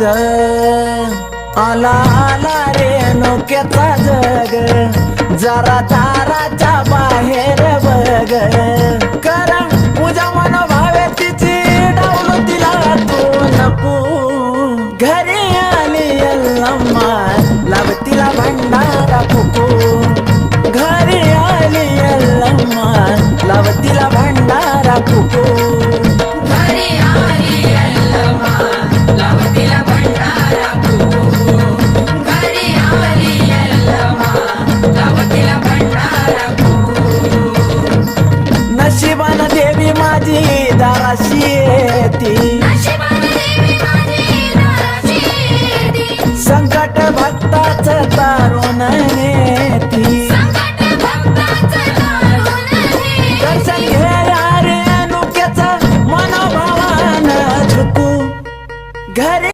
दूध आला आला रे नोक्याचा जग जरा दाराच्या बाहेर बघ कारण पूजा मन भावे तिची डावलू तिला तू नको घरी आली यल्लम्मा लाव तिला भंडारा फुकू